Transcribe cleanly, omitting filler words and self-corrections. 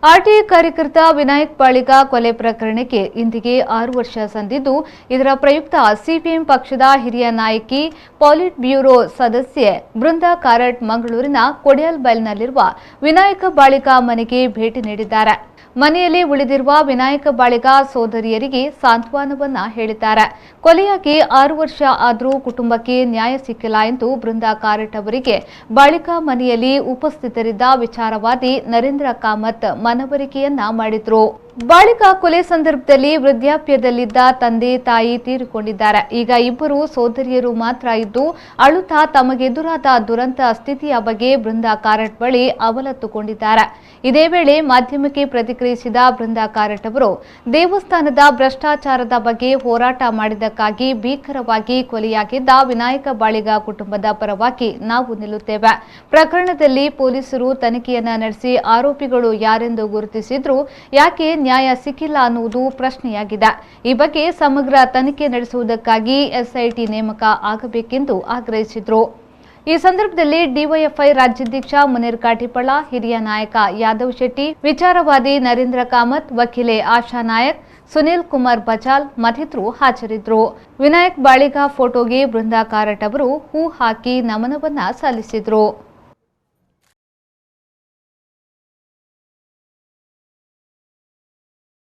RTI ಕಾರ್ಯಕರ್ತ ವಿನಾಯಕ್ ಬಾಳಿಗ ಕೊಲೆ ಪ್ರಕರಣಕ್ಕೆ ಇಂದಿಗೆ 6 ವರ್ಷ ಸಂದಿದ್ದು, ಇದರ ಪ್ರಯುಕ್ತ ಸಿಪಿಎಂ ಪಕ್ಷದ ಹಿರಿಯ ನಾಯಕಿ, ಪಾಲಿಟ್ ಬ್ಯೂರೋ ಸದಸ್ಯೆ ಬೃಂದಾ ಕಾರಟ್ ಮಂಗಳೂರಿನ ಕೊಡಿಯಲ್ಬೈಲ್ನಲ್ಲಿರುವ ವಿನಾಯಕ ಬಾಳಿಗ ಮನೆಗೆ ಭೇಟಿ ನೀಡಿದ್ದಾರೆ. ಮನೆಯಲ್ಲಿ ಉಳಿದಿರುವ ವಿನಾಯಕ ಬಾಳಿಗ ಸೋದರಿಯರಿಗೆ ಸಾಂತ್ವನವನ್ನ ಹೇಳಿದ್ದಾರೆ. ಕೊಲೆಯಾಗಿ 6 ವರ್ಷ ಆದರೂ ಕುಟುಂಬಕ್ಕೆ ನ್ಯಾಯ ಸಿಕ್ಕಿಲ್ಲ ಎಂದು ಬೃಂದಾ ಕಾರಟ್ ಅವರಿಗೆ ಬಾಳಿಗ ಮನೆಯಲ್ಲಿ ಉಪಸ್ಥಿತರಿದ್ದ ವಿಚಾರವಾದಿ ನರೇಂದ್ರ ಕಾಮತ್ ಮನವರಿಕೆಯನ್ನ ಮಾಡಿದ್ರು. ಬಾಳಿಗ ಕೊಲೆ ಸಂದರ್ಭದಲ್ಲಿ ವೃದ್ಧಾಪ್ಯದಲ್ಲಿದ್ದ ತಂದೆ ತಾಯಿ ತೀರಿಕೊಂಡಿದ್ದಾರೆ. ಈಗ ಇಬ್ಬರು ಸೋದರಿಯರು ಮಾತ್ರ ಇದ್ದು ಅಳುತ್ತಾ ತಮಗೆದುರಾದ ದುರಂತ ಸ್ಥಿತಿಯ ಬಗ್ಗೆ ಬೃಂದಾ ಕಾರಟ್ ಬಳಿ ಅವಲತ್ತುಕೊಂಡಿದ್ದಾರೆ. ಇದೇ ವೇಳೆ ಮಾಧ್ಯಮಕ್ಕೆ ಪ್ರತಿಕ್ರಿಯಿಸಿದ ಬೃಂದಾ ಕಾರಟ್ ಅವರು, ದೇವಸ್ಥಾನದ ಭ್ರಷ್ಟಾಚಾರದ ಬಗ್ಗೆ ಹೋರಾಟ ಮಾಡಿದ್ದಕ್ಕಾಗಿ ಭೀಕರವಾಗಿ ಕೊಲೆಯಾಗಿದ್ದ ವಿನಾಯಕ ಬಾಳಿಗ ಕುಟುಂಬದ ಪರವಾಗಿ ನಾವು ನಿಲ್ಲುತ್ತೇವೆ. ಪ್ರಕರಣದಲ್ಲಿ ಪೊಲೀಸರು ತನಿಖೆಯನ್ನ ನಡೆಸಿ ಆರೋಪಿಗಳು ಯಾರೆಂದು ಗುರುತಿಸಿದ್ರು, ಯಾಕೆ ನ್ಯಾಯ ಸಿಕ್ಕಿಲ್ಲ ಅನ್ನುವುದು ಪ್ರಶ್ನೆಯಾಗಿದೆ. ಈ ಬಗ್ಗೆ ಸಮಗ್ರ ತನಿಖೆ ನಡೆಸುವುದಕ್ಕಾಗಿ ಎಸ್ಐಟಿ ನೇಮಕ ಆಗಬೇಕೆಂದು ಆಗ್ರಹಿಸಿದರು. ಈ ಸಂದರ್ಭದಲ್ಲಿ ಡಿವೈಎಫ್ಐ ರಾಜ್ಯಾಧ್ಯಕ್ಷ ಮುನೀರ್ ಕಾಟಿಪಳ, ಹಿರಿಯ ನಾಯಕ ಯಾದವ್ ಶೆಟ್ಟಿ, ವಿಚಾರವಾದಿ ನರೇಂದ್ರ ಕಾಮತ್, ವಕೀಲೆ ಆಶಾ ನಾಯಕ್, ಸುನೀಲ್ ಕುಮಾರ್ ಬಚಾಲ್ ಮತ್ತಿತರರು ಹಾಜರಿದ್ದರು. ವಿನಾಯಕ್ ಬಾಳಿಗ ಫೋಟೋಗೆ ಬೃಂದಾ ಕಾರಟ್ ಅವರು ಹೂ ಹಾಕಿ ನಮನವನ್ನ ಸಲ್ಲಿಸಿದರು.